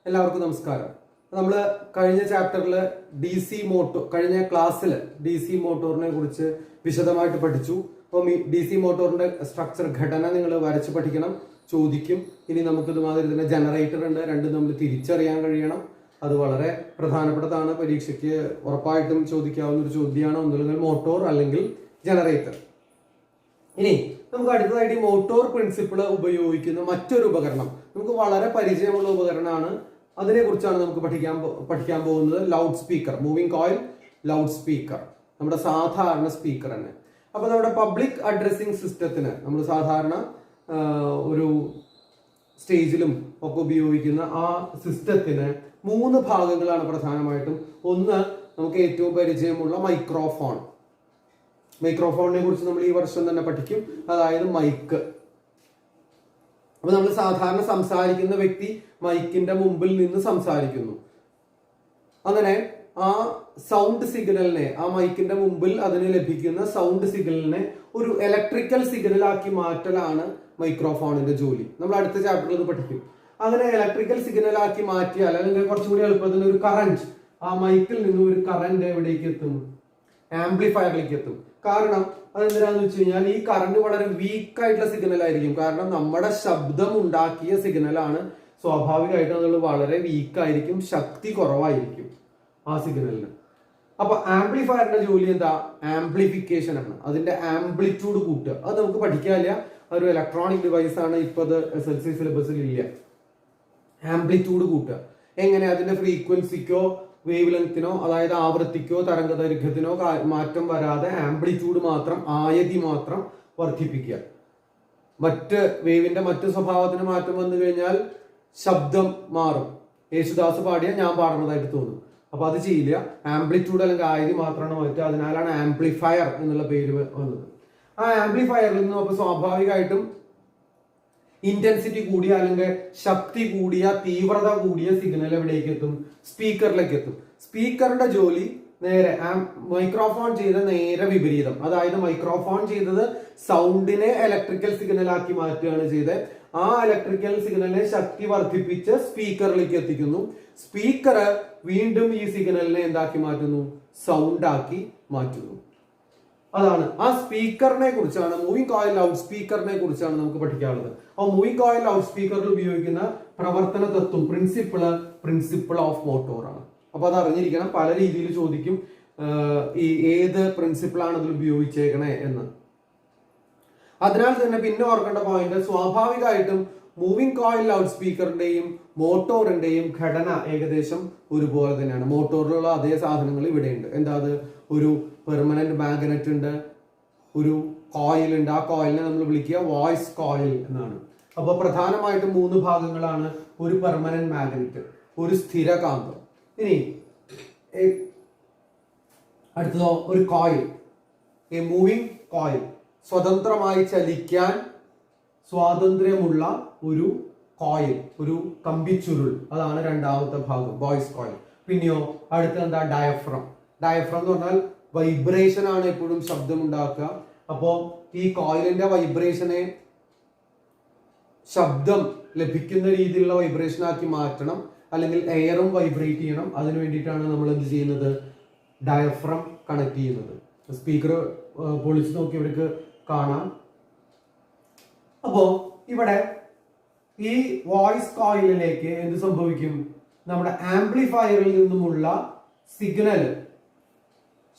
എല്ലാവർക്കും നമസ്കാരം. നമ്മൾ കഴിഞ്ഞ ചാപ്റ്ററിൽ കഴിഞ്ഞ ക്ലാസ്സിൽ ഡി സി മോട്ടോറിനെ കുറിച്ച് വിശദമായിട്ട് പഠിച്ചു. അപ്പം ഈ ഡി സി മോട്ടോറിന്റെ സ്ട്രക്ചർ ഘടന നിങ്ങൾ വരച്ച് പഠിക്കണം, ചോദിക്കും. ഇനി നമുക്ക് ഇതുമാതിരി തന്നെ ജനറേറ്റർ ഉണ്ട്, രണ്ടും നമ്മൾ തിരിച്ചറിയാൻ കഴിയണം. അത് വളരെ പ്രധാനപ്പെട്ടതാണ്, പരീക്ഷയ്ക്ക് ഉറപ്പായിട്ടും ചോദിക്കാവുന്ന ഒരു ചോദ്യമാണ്. ഒന്നുമില്ലെങ്കിൽ മോട്ടോർ അല്ലെങ്കിൽ ജനറേറ്റർ. ഇനി നമുക്ക് അടുത്തതായിട്ട് ഈ മോട്ടോർ പ്രിൻസിപ്പിൾ ഉപയോഗിക്കുന്ന മറ്റൊരു ഉപകരണം, നമുക്ക് വളരെ പരിചയമുള്ള ഉപകരണമാണ്. അതിനെ കുറിച്ചാണ് നമുക്ക് പഠിക്കാൻ പോകുന്നത്. Loud speaker, moving coil loud speaker, നമ്മുടെ സാധാരണ സ്പീക്കർ തന്നെ. അപ്പൊ നമ്മുടെ പബ്ലിക് അഡ്രസ്സിംഗ് സിസ്റ്റത്തിന് നമ്മൾ സാധാരണ ഒരു സ്റ്റേജിലും ഒക്കെ ഉപയോഗിക്കുന്ന ആ സിസ്റ്റത്തിന് 3 ഭാഗങ്ങളാണ് പ്രധാനമായിട്ടും. ഒന്ന്, നമുക്ക് ഏറ്റവും പരിചയമുള്ള മൈക്രോഫോൺ. മൈക്രോഫോണിനെ കുറിച്ച് നമ്മൾ ഈ വർഷം തന്നെ പഠിക്കും, അതായത് മൈക്ക്. അപ്പൊ നമ്മൾ സാധാരണ സംസാരിക്കുന്ന വ്യക്തി മൈക്കിന്റെ മുമ്പിൽ നിന്ന് സംസാരിക്കുന്നു. അങ്ങനെ ആ സൗണ്ട് സിഗ്നലിനെ, ആ മൈക്കിന്റെ മുമ്പിൽ അതിന് ലഭിക്കുന്ന സൗണ്ട് സിഗ്നലിനെ ഒരു ഇലക്ട്രിക്കൽ സിഗ്നലാക്കി മാറ്റലാണ് മൈക്രോഫോണിന്റെ ജോലി. നമ്മൾ അടുത്ത ചാപ്റ്ററിൽ ഇത് പഠിക്കും. അങ്ങനെ ഇലക്ട്രിക്കൽ സിഗ്നലാക്കി മാറ്റിയാൽ, അല്ലെങ്കിൽ കുറച്ചുകൂടി എളുപ്പത്തിൽ ഒരു കറന്റ്, ആ മൈക്കിൽ നിന്ന് ഒരു കറന്റ് എവിടേക്ക് എത്തും? ആംപ്ലിഫയറിലേക്ക് എത്തും. കാരണം അതെന്തിനാന്ന് വെച്ച് കഴിഞ്ഞാൽ ഈ കറണ്ട് വളരെ വീക്ക് ആയിട്ടുള്ള സിഗ്നൽ ആയിരിക്കും. കാരണം നമ്മുടെ ശബ്ദം ഉണ്ടാക്കിയ സിഗ്നലാണ്. സ്വാഭാവികമായിട്ടും അത് വളരെ വീക്ക് ആയിരിക്കും, ശക്തി കുറവായിരിക്കും ആ സിഗ്നലിന്. അപ്പൊ ആംപ്ലിഫയറിന്റെ ജോലി എന്താ? ആംപ്ലിഫിക്കേഷൻ ആണ്, അതിന്റെ ആംപ്ലിറ്റ്യൂഡ് കൂട്ടുക. അത് നമുക്ക് പഠിക്കാനില്ല, അതൊരു ഇലക്ട്രോണിക് ഡിവൈസ് ആണ്, ഇപ്പൊ അത് SLC സിലബസിൽ ഇല്ല. ആംപ്ലിറ്റ്യൂഡ് കൂട്ടുക എങ്ങനെ? അതിന്റെ ഫ്രീക്വൻസിക്കോ വേവ് ലെങ്തിനോ, അതായത് ആവൃത്തിക്കോ തരംഗദൈർഘ്യത്തിനോ മാറ്റം വരാതെ ആംപ്ലിറ്റ്യൂഡ് മാത്രം, ആയതി മാത്രം വർദ്ധിപ്പിക്കുക. മറ്റ് വേവിന്റെ മറ്റു സ്വഭാവത്തിന് മാറ്റം വന്നു കഴിഞ്ഞാൽ ശബ്ദം മാറും. യേശുദാസ് പാടിയ ഞാൻ പാടുന്നതായിട്ട് തോന്നും. അപ്പൊ അത് ചെയ്യില്ല. ആംപ്ലിറ്റ്യൂഡ് അല്ലെങ്കിൽ ആയതി മാത്രമാണ് മാറ്റുക. അതിനാലാണ് ആംപ്ലിഫയർ എന്നുള്ള പേര് വന്നത്. ആ ആംപ്ലിഫയറിൽ നിന്നും അപ്പൊ സ്വാഭാവികമായിട്ടും ഇന്റൻസിറ്റി കൂടിയ അല്ലെങ്കിൽ ശക്തി കൂടിയ, തീവ്രത കൂടിയ സിഗ്നൽ എവിടേക്ക് എത്തും? സ്പീക്കറിലേക്ക് എത്തും. സ്പീക്കറിന്റെ ജോലി നേരെ മൈക്രോഫോൺ ചെയ്ത നേരെ വിപരീതം. അതായത് മൈക്രോഫോൺ ചെയ്തത് സൗണ്ടിനെ ഇലക്ട്രിക്കൽ സിഗ്നലാക്കി മാറ്റുകയാണ് ചെയ്തത്. ആ ഇലക്ട്രിക്കൽ സിഗ്നലിനെ ശക്തി വർദ്ധിപ്പിച്ച് സ്പീക്കറിലേക്ക് എത്തിക്കുന്നു. സ്പീക്കർ വീണ്ടും ഈ സിഗ്നലിനെ എന്താക്കി മാറ്റുന്നു? സൗണ്ട് ആക്കി മാറ്റുന്നു. അതാണ് ആ സ്പീക്കറിനെ കുറിച്ചാണ്, മൂവിംഗ് കോയിൽ ലൗഡ് സ്പീക്കറിനെ കുറിച്ചാണ് നമുക്ക് പഠിക്കാനുള്ളത്. ആ മൂവിംഗ് കോയിൽ ലൗഡ് സ്പീക്കറിൽ ഉപയോഗിക്കുന്ന പ്രവർത്തന തത്വം, പ്രിൻസിപ്പിൾ ഓഫ് മോട്ടോർ ആണ്. അപ്പൊ അത് അറിഞ്ഞിരിക്കണം. പല രീതിയിൽ ചോദിക്കും ഈ ഏത് പ്രിൻസിപ്പിളാണ് ഇതിൽ ഉപയോഗിച്ചേക്കണേ എന്ന്. അതിനാൽ തന്നെ പിന്നെ ഓർക്കേണ്ട പോയിന്റ്, സ്വാഭാവികമായിട്ടും മൂവിംഗ് കോയിൽ ലൗഡ് സ്പീക്കറിന്റെയും മോട്ടോറിന്റെയും ഘടന ഏകദേശം ഒരുപോലെ തന്നെയാണ്. മോട്ടോറിലുള്ള അതേ സാധനങ്ങൾ ഇവിടെയുണ്ട്. എന്താ അത്? ഒരു പെർമനന്റ് മാഗ്നറ്റ് ഉണ്ട്, ഒരു കോയിൽ ഉണ്ട്. ആ കോയിലിനെ നമ്മൾ വിളിക്കുക വോയിസ് കോയിൽ എന്നാണ്. അപ്പൊ പ്രധാനമായിട്ടും 3 ഭാഗങ്ങളാണ്. ഒരു പെർമനന്റ് മാഗ്നറ്റ്, ഒരു സ്ഥിരകാന്തം. ഇനി അടുത്തതോ ഒരു കോയിൽ, എ മൂവിംഗ് കോയിൽ, സ്വതന്ത്രമായി ചലിക്കാൻ സ്വാതന്ത്ര്യമുള്ള ഒരു കോയിൽ, ഒരു കമ്പിച്ചുരുൾ. അതാണ് രണ്ടാമത്തെ ഭാഗം, വോയിസ് കോയിൽ. പിന്നെയോ അടുത്ത എന്താ? ഡയഫ്രം. ഡയഫ്രം എന്ന് പറഞ്ഞാൽ വൈബ്രേഷൻ ആണ് എപ്പോഴും ശബ്ദം ഉണ്ടാക്കുക. അപ്പോ ഈ കോയിലിന്റെ വൈബ്രേഷനെ ശബ്ദം ലഭിക്കുന്ന രീതിയിലുള്ള വൈബ്രേഷൻ ആക്കി മാറ്റണം, അല്ലെങ്കിൽ എയറും വൈബ്രേറ്റ് ചെയ്യണം. അതിനു വേണ്ടിയിട്ടാണ് നമ്മൾ എന്ത് ചെയ്യുന്നത്? ഡയഫ്രം കണക്ട് ചെയ്യുന്നത്. സ്പീക്കർ പൊളിച്ച് നോക്കി ഇവർക്ക് കാണാം. അപ്പോ ഇവിടെ ഈ വോയിസ് കോയിലിലേക്ക് എന്ത് സംഭവിക്കും? നമ്മുടെ ആംപ്ലിഫയറിൽ നിന്നുമുള്ള സിഗ്നൽ,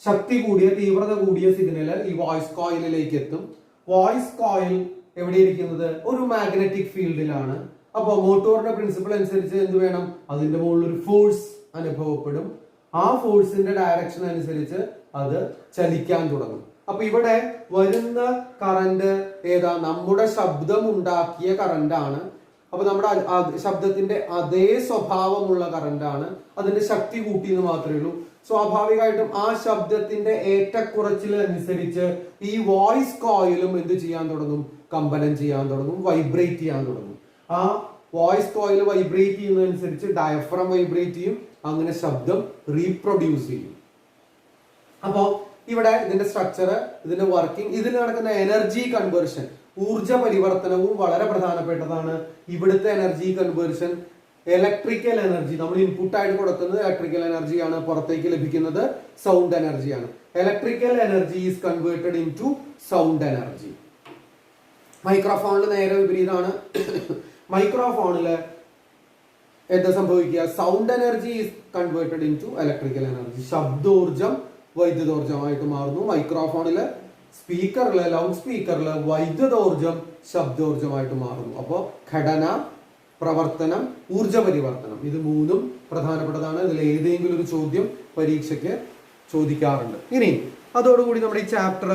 ശക്തി കൂടിയ, തീവ്രത കൂടിയ സിഗ്നൽ ഈ വോയിസ് കോയിലിലേക്ക് എത്തും. വോയിസ് കോയിൽ എവിടെ ഇരിക്കുന്നത്? ഒരു മാഗ്നറ്റിക് ഫീൽഡിലാണ്. അപ്പൊ മോട്ടോറിന്റെ പ്രിൻസിപ്പിൾ അനുസരിച്ച് എന്ത് വേണം? അതിന്റെ മുകളിൽ ഒരു ഫോഴ്സ് അനുഭവപ്പെടും. ആ ഫോഴ്സിന്റെ ഡയറക്ഷൻ അനുസരിച്ച് അത് ചലിക്കാൻ തുടങ്ങും. അപ്പൊ ഇവിടെ വരുന്ന കറന്റ് ഏതാ? നമ്മുടെ ശബ്ദം ഉണ്ടാക്കിയ കറന്റാണ്. അപ്പൊ നമ്മുടെ ശബ്ദത്തിന്റെ അതേ സ്വഭാവമുള്ള കറന്റാണ്. അതിന്റെ ശക്തി കൂട്ടിയെന്ന് മാത്രമേ ഉള്ളൂ. സ്വാഭാവികമായിട്ടും ആ ശബ്ദത്തിന്റെ ഏറ്റക്കുറച്ചിലനുസരിച്ച് ഈ വോയിസ് കോയിലും എന്ത് ചെയ്യാൻ തുടങ്ങും? കമ്പനം ചെയ്യാൻ തുടങ്ങും, വൈബ്രേറ്റ് ചെയ്യാൻ തുടങ്ങും. ആ വോയിസ് കോയിൽ വൈബ്രേറ്റ് ചെയ്യുന്നതനുസരിച്ച് ഡയഫ്രം വൈബ്രേറ്റ് ചെയ്യും. അങ്ങനെ ശബ്ദം റീപ്രൊഡ്യൂസ് ചെയ്യും. അപ്പോ ഇവിടെ ഇതിന്റെ സ്ട്രക്ചർ, ഇതിന്റെ വർക്കിംഗ്, ഇതിൽ നടക്കുന്ന എനർജി കൺവേർഷൻ, ഊർജ പരിവർത്തനവും വളരെ പ്രധാനപ്പെട്ടതാണ്. ഇവിടുത്തെ എനർജി കൺവേർഷൻ ഇലക്ട്രിക്കൽ എനർജി നമ്മൾ ഇൻപുട്ട് ആയിട്ട് കൊടുക്കുന്നത് ഇലക്ട്രിക്കൽ എനർജിയാണ്, പുറത്തേക്ക് ലഭിക്കുന്നത് സൗണ്ട് എനർജിയാണ്. Electrical energy is converted into sound energy. മൈക്രോഫോണിൽ നേരെ വിപരീതമാണ്. മൈക്രോഫോണില് എന്താ സംഭവിക്കുക? Sound energy is converted into electrical energy. ശബ്ദോർജം വൈദ്യുതോർജമായിട്ട് മാറുന്നു. മൈക്രോഫോണില് സ്പീക്കറില് ലൗഡ് സ്പീക്കറില് വൈദ്യുതോർജം ശബ്ദോർജമായിട്ട് മാറുന്നു. അപ്പോൾ ഘടന, പ്രവർത്തനം, ഊർജ പരിവർത്തനം, ഇത് മൂന്നും പ്രധാനപ്പെട്ടതാണ്. ഇതിൽ ഏതെങ്കിലും ഒരു ചോദ്യം പരീക്ഷയ്ക്ക് ചോദിക്കാറുണ്ട്. ഇനി അതോടുകൂടി നമ്മുടെ ഈ ചാപ്റ്റർ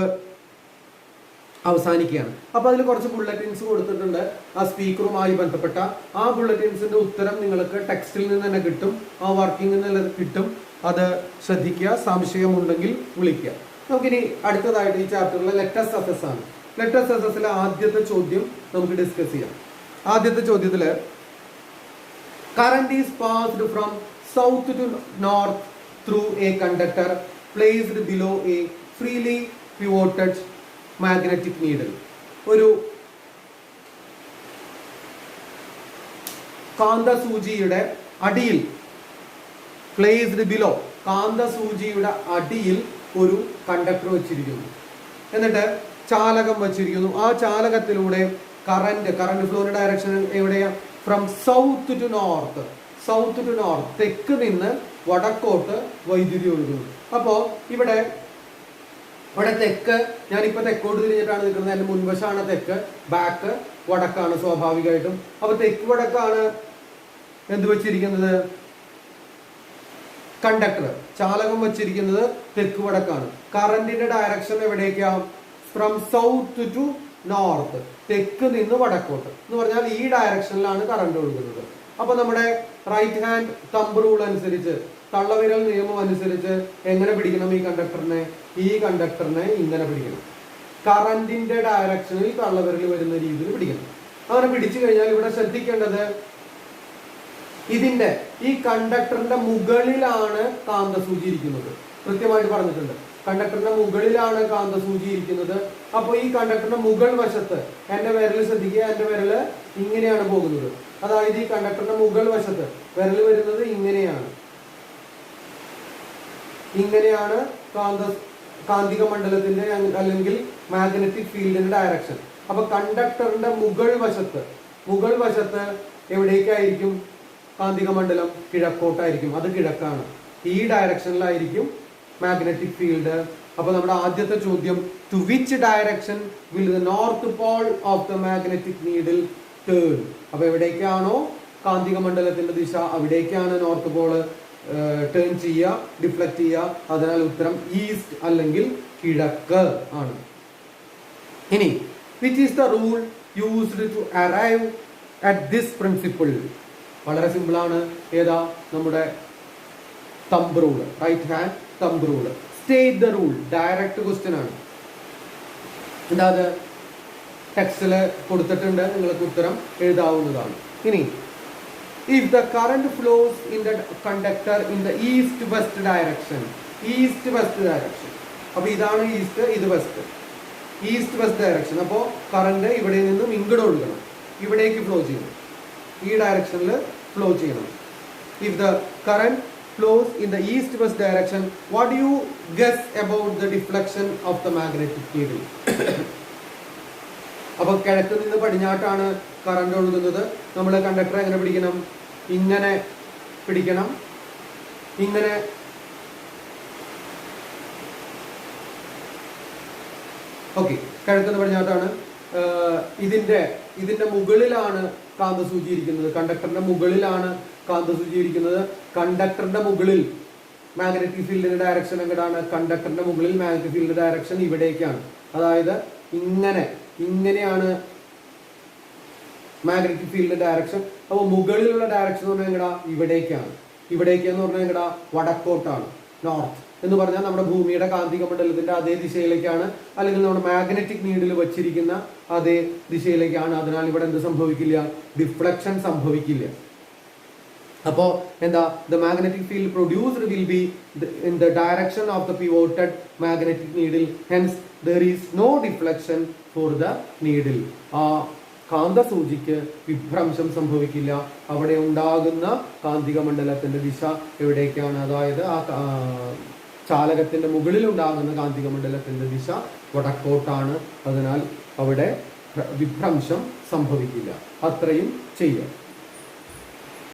അവസാനിക്കുകയാണ്. അപ്പൊ അതിൽ കുറച്ച് ബുള്ളറ്റിൻസ് കൊടുത്തിട്ടുണ്ട്. ആ സ്പീക്കറുമായി ബന്ധപ്പെട്ട ആ ബുള്ളറ്റിൻസിന്റെ ഉത്തരം നിങ്ങൾക്ക് ടെക്സ്റ്റിൽ നിന്ന് തന്നെ കിട്ടും, ആ വർക്കിംഗ് നിന്ന് കിട്ടും. അത് ശ്രദ്ധിക്കുക. സംശയമുണ്ടെങ്കിൽ വിളിക്കുക. നമുക്കിനി അടുത്തതായിട്ട് ഈ ചാപ്റ്ററിലെ ലെറ്റസ് അസസ് ആണ്. ലെറ്റസ് അസസിലെ ആദ്യത്തെ ചോദ്യം നമുക്ക് ഡിസ്കസ് ചെയ്യാം. ആദ്യത്തെ ചോദ്യത്തില് current is passed from south to north through a conductor placed below a freely pivoted magnetic needle. ഒരു കാന്തസൂചിയുടെ അടിയിൽ, പ്ലേസ്ഡ് ബിലോ, കാന്തസൂചിയുടെ അടിയിൽ ഒരു കണ്ടക്ടർ വെച്ചിരിക്കുന്നു. എന്നിട്ട് ചാലകം വെച്ചിരിക്കുന്നു. ആ ചാലകത്തിലൂടെ കറന്റ് ഫ്ലോയുടെ ഡയറക്ഷൻ എവിടെയാ? From south to north. South to north, തെക്ക് നിന്ന് വടക്കോട്ട് വൈദ്യുതി ഒഴുകുന്നു. അപ്പോ ഇവിടെ തെക്ക്, ഞാനിപ്പോ തെക്കോട്ട് തിരിഞ്ഞിട്ടാണ് നിൽക്കുന്നത്. അതിന്റെ മുൻവശമാണ് തെക്ക്, ബാക്ക് വടക്കാണ് സ്വാഭാവികമായിട്ടും. അപ്പൊ തെക്ക് വടക്കാണ് എന്ത് വെച്ചിരിക്കുന്നത്? കണ്ടക്ടർ, ചാലകം വെച്ചിരിക്കുന്നത് തെക്ക് വടക്കാണ്. കറന്റിന്റെ ഡയറക്ഷൻ എവിടേക്കാ? ഫ്രം സൗത്ത് ടു നോർത്ത്, തെക്ക് നിന്ന് വടക്കോട്ട് എന്ന് പറഞ്ഞാൽ ഈ ഡയറക്ഷനിലാണ് കറണ്ട് ഒഴുകുന്നത്. അപ്പൊ നമ്മുടെ റൈറ്റ് ഹാൻഡ് തമ്പ് റൂൾ അനുസരിച്ച്, തള്ളവിരൽ നിയമം അനുസരിച്ച് എങ്ങനെ പിടിക്കണം ഈ കണ്ടക്ടറിനെ? ഈ കണ്ടക്ടറിനെ ഇങ്ങനെ പിടിക്കണം. കറന്റിന്റെ ഡയറക്ഷനിൽ തള്ളവിരൽ വരുന്ന രീതിയിൽ പിടിക്കണം. അങ്ങനെ പിടിച്ചു കഴിഞ്ഞാൽ ഇവിടെ ശ്രദ്ധിക്കേണ്ടത്, ഇതിന്റെ ഈ കണ്ടക്ടറിന്റെ മുകളിലാണ് കാന്തസൂചി ഇരിക്കുന്നത്. കൃത്യമായിട്ട് പറഞ്ഞിട്ടുണ്ട്, കണ്ടക്ടറിന്റെ മുകളിലാണ് കാന്തസൂചി ഇരിക്കുന്നത്. അപ്പോൾ ഈ കണ്ടക്ടറിന്റെ മുകൾ വശത്ത് എന്റെ വിരൽ ശ്രദ്ധിക്കുക, എന്റെ വിരല് ഇങ്ങനെയാണ് പോകുന്നത്. അതായത് ഈ കണ്ടക്ടറിന്റെ മുകൾ വശത്ത് വിരൽ വരുന്നത് ഇങ്ങനെയാണ്. കാന്തിക മണ്ഡലത്തിന്റെ അല്ലെങ്കിൽ മാഗ്നറ്റിക് ഫീൽഡിന്റെ ഡയറക്ഷൻ. അപ്പൊ കണ്ടക്ടറിന്റെ മുകൾ വശത്ത് എവിടേക്കായിരിക്കും കാന്തിക മണ്ഡലം? കിഴക്കോട്ടായിരിക്കും. അത് കിഴക്കാണ്. ഈ ഡയറക്ഷനിലായിരിക്കും മാഗ്നറ്റിക് ഫീൽഡ്. അപ്പൊ നമ്മുടെ ആദ്യത്തെ ചോദ്യം, to which direction will the north pole of the magnetic needle turn? അപ്പൊ എവിടേക്കാണോ കാന്തിക മണ്ഡലത്തിന്റെ ദിശ, അവിടേക്കാണ് നോർത്ത് പോള് ടേൺ ചെയ്യുക, ഡിഫ്ലക്ട് ചെയ്യുക. അതിനാൽ ഉത്തരം ഈസ്റ്റ് അല്ലെങ്കിൽ കിഴക്ക് ആണ്. ഇനി which is the rule used to arrive at this principle? വളരെ സിമ്പിൾ ആണ്. ഏതാ? നമ്മുടെ thumb rule, right hand thumb rule. State the rule, direct question ആണ്. എന്താ അത്? ടെക്സ്റ്റില് കൊടുത്തിട്ടുണ്ട്, നിങ്ങൾക്ക് ഉത്തരം എഴുതാവുന്നതാണ്. ഇനി if the current flows in the conductor in the east west direction, അപ്പൊ ഇതാണ് ഈസ്റ്റ്, ഇത് വെസ്റ്റ്, ഈസ്റ്റ് വെസ്റ്റ് ഡയറക്ഷൻ. അപ്പോൾ കറന്റ് ഇവിടെ നിന്നും ഇങ്ങോട്ട് ഒഴുകണം, ഇവിടേക്ക് ഫ്ലോ ചെയ്യണം, ഈ ഡയറക്ഷനിൽ ഫ്ലോ ചെയ്യണം. if the current flows in the east west direction, what do you guess about the deflection of the magnetic needle? അപ്പൊ കിഴക്ക് നിന്ന് പടിഞ്ഞാട്ടാണ് കറണ്ട് ഒഴുകുന്നത്. നമ്മൾ കണ്ടക്ടർ എങ്ങനെ പിടിക്കണം? ഇങ്ങനെ പിടിക്കണം. ഇങ്ങനെ ഓക്കെ, കിഴക്ക് പടിഞ്ഞാട്ടാണ്. ഇതിന്റെ മുകളിലാണ് കാന്തസൂചി ഇരിക്കുന്നത്. കണ്ടക്ടറിന്റെ മുകളിലാണ് കാന്തസൂചി ഇരിക്കുന്നത്. കണ്ടക്ടറിന്റെ മുകളിൽ മാഗ്നറ്റിക് ഫീൽഡിന്റെ ഡയറക്ഷൻ എങ്ങനെയാണ്? കണ്ടക്ടറിന്റെ മുകളിൽ മാഗ്നറ്റിക് ഫീൽഡിന്റെ ഡയറക്ഷൻ ഇവിടേക്കാണ്. അതായത് ഇങ്ങനെയാണ് മാഗ്നറ്റിക് ഫീൽഡിന്റെ ഡയറക്ഷൻ. അപ്പോൾ മുകളിലുള്ള ഡയറക്ഷൻ എന്ന് പറഞ്ഞാൽ എങ്ങടാ? ഇവിടേക്കാണ്. ഇവിടേക്കെന്ന് പറഞ്ഞാൽ എങ്ങടാ? വടക്കോട്ടാണ്, നോർത്ത് എന്ന് പറഞ്ഞാൽ നമ്മുടെ ഭൂമിയുടെ കാന്തിക മണ്ഡലത്തിന്റെ അതേ ദിശയിലേക്കാണ്, അല്ലെങ്കിൽ നമ്മുടെ മാഗ്നറ്റിക് നീഡിൽ വച്ചിരിക്കുന്ന അതേ ദിശയിലേക്കാണ്. അതിനാൽ ഇവിടെ എന്ത് സംഭവിക്കില്ല? ഡിഫ്ലക്ഷൻ സംഭവിക്കില്ല. അപ്പോ എന്താ? The magnetic field produced will be in the direction of the pivoted magnetic needle. Hence there is no deflection for the needle. കാന്തസൂചിക്ക് വിഭ്രംശം സംഭവിക്കില്ല. അവിടെ ഉണ്ടാകുന്ന കാന്തിക മണ്ഡലത്തിന്റെ ദിശ എവിടേക്കാണ്? അതായത് ആ ചാലകത്തിന്റെ മുകളിൽ ഉണ്ടാകുന്ന കാന്തിക മണ്ഡലത്തിന്റെ ദിശ വടക്കോട്ടാണ്. അതിനാൽ അവിടെ വിഭ്രംശം സംഭവിക്കില്ല. അത്രയും ചെയ്യുക.